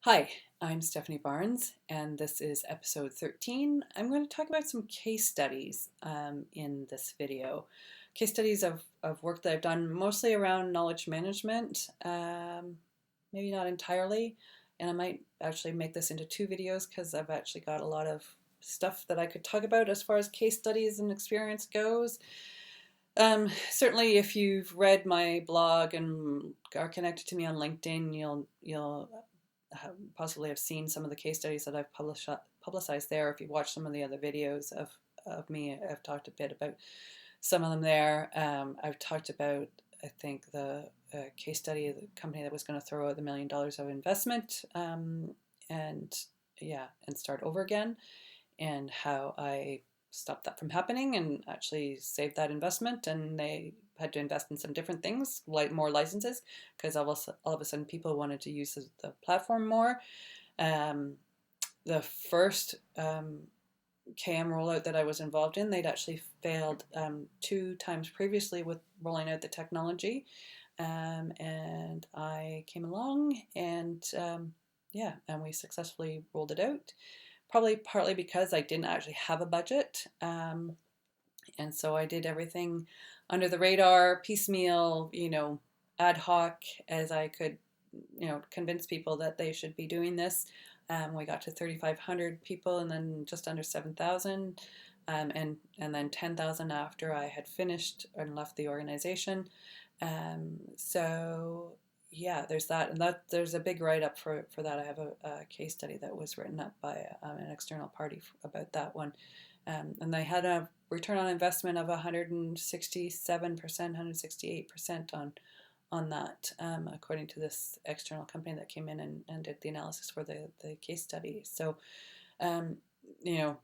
Hi, I'm Stephanie Barnes, and this is episode 13. I'm going to talk about some case studies in this video. Case studies of work that I've done mostly around knowledge management, maybe not entirely, and I might actually make this into two videos because I've actually got a lot of stuff that I could talk about as far as case studies and experience goes. Certainly, if you've read my blog and are connected to me on LinkedIn, you'll possibly have seen some of the case studies that I've publicized there. If you watch some of the other videos of me, I've talked a bit about some of them there. I've talked about, I think, the case study of the company that was going to throw out $1 million of investment and start over again, and how I stopped that from happening and actually saved that investment. And they had to invest in some different things, like more licenses, because all of a sudden people wanted to use the platform more. The first KM rollout that I was involved in, they'd actually failed two times previously with rolling out the technology. And I came along and and we successfully rolled it out. Probably partly because I didn't actually have a budget. And so I did everything under the radar, piecemeal, ad hoc as I could, convince people that they should be doing this. We got to 3,500 people and then just under 7,000, and then 10,000 after I had finished and left the organization. So yeah, there's that, and there's a big write-up for that. I have a case study that was written up by an external party about that one. And they had a return on investment of 167%, 168% on that, according to this external company that came in and did the analysis for the case study. So, um, you know,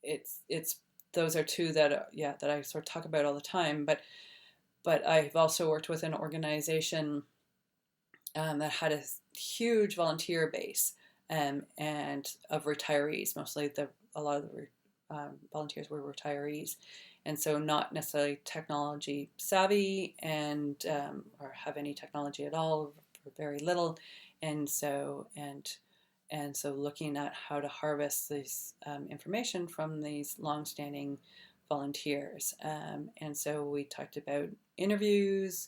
it's those are two that that I sort of talk about all the time. But I've also worked with an organization that had a huge volunteer base, and of retirees. Mostly a lot of the volunteers were retirees, and so not necessarily technology savvy, and or have any technology at all, or very little, and so looking at how to harvest this information from these longstanding volunteers, and so we talked about interviews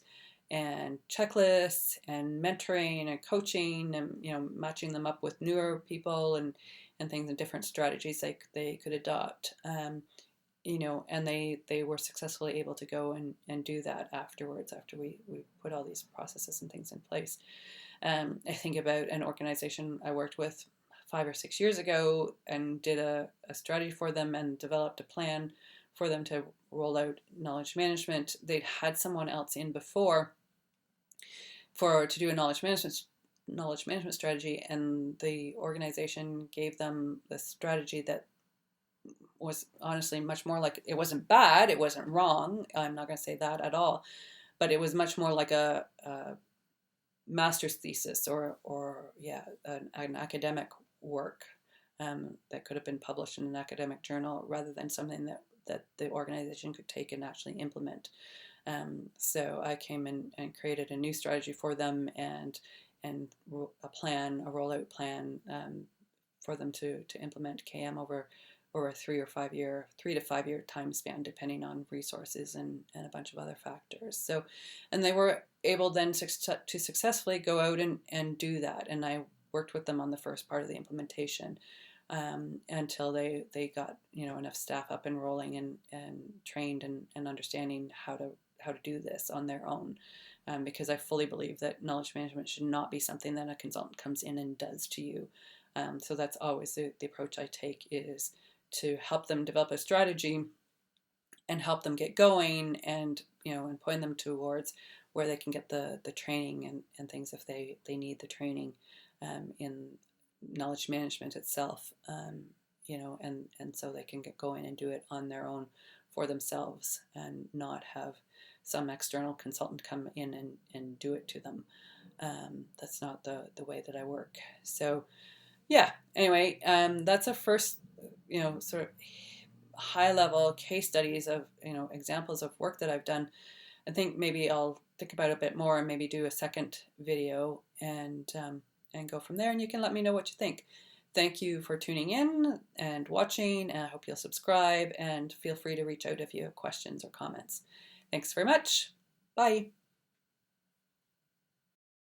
and checklists and mentoring and coaching, and matching them up with newer people and things, and different strategies they could adopt. And they were successfully able to go and do that afterwards, after we put all these processes and things in place. I think about an organization I worked with 5 or 6 years ago and did a strategy for them and developed a plan for them to roll out knowledge management. They'd had someone else in before to do a knowledge management strategy, and the organization gave them the strategy that was honestly much more like, it wasn't bad, it wasn't wrong, I'm not going to say that at all, but it was much more like a master's thesis, or an academic work that could have been published in an academic journal, rather than something that the organization could take and actually implement. So I came in and created a new strategy for them, and a rollout plan, for them to implement KM over a 3 to 5 year time span, depending on resources and a bunch of other factors. So, and they were able then to successfully go out and do that. And I worked with them on the first part of the implementation, until they got enough staff up and rolling and trained and understanding how to do this on their own. Because I fully believe that knowledge management should not be something that a consultant comes in and does to you. So that's always the approach I take, is to help them develop a strategy and help them get going, and and point them towards where they can get the training and things, if they need the training in knowledge management itself, and so they can get going and do it on their own for themselves, and not have some external consultant come in and do it to them. That's not the way that I work. So yeah, anyway, that's a first, sort of high level case studies of, examples of work that I've done. I think maybe I'll think about it a bit more and maybe do a second video, and and go from there. And you can let me know what you think. Thank you for tuning in and watching, and I hope you'll subscribe and feel free to reach out if you have questions or comments. Thanks very much. Bye.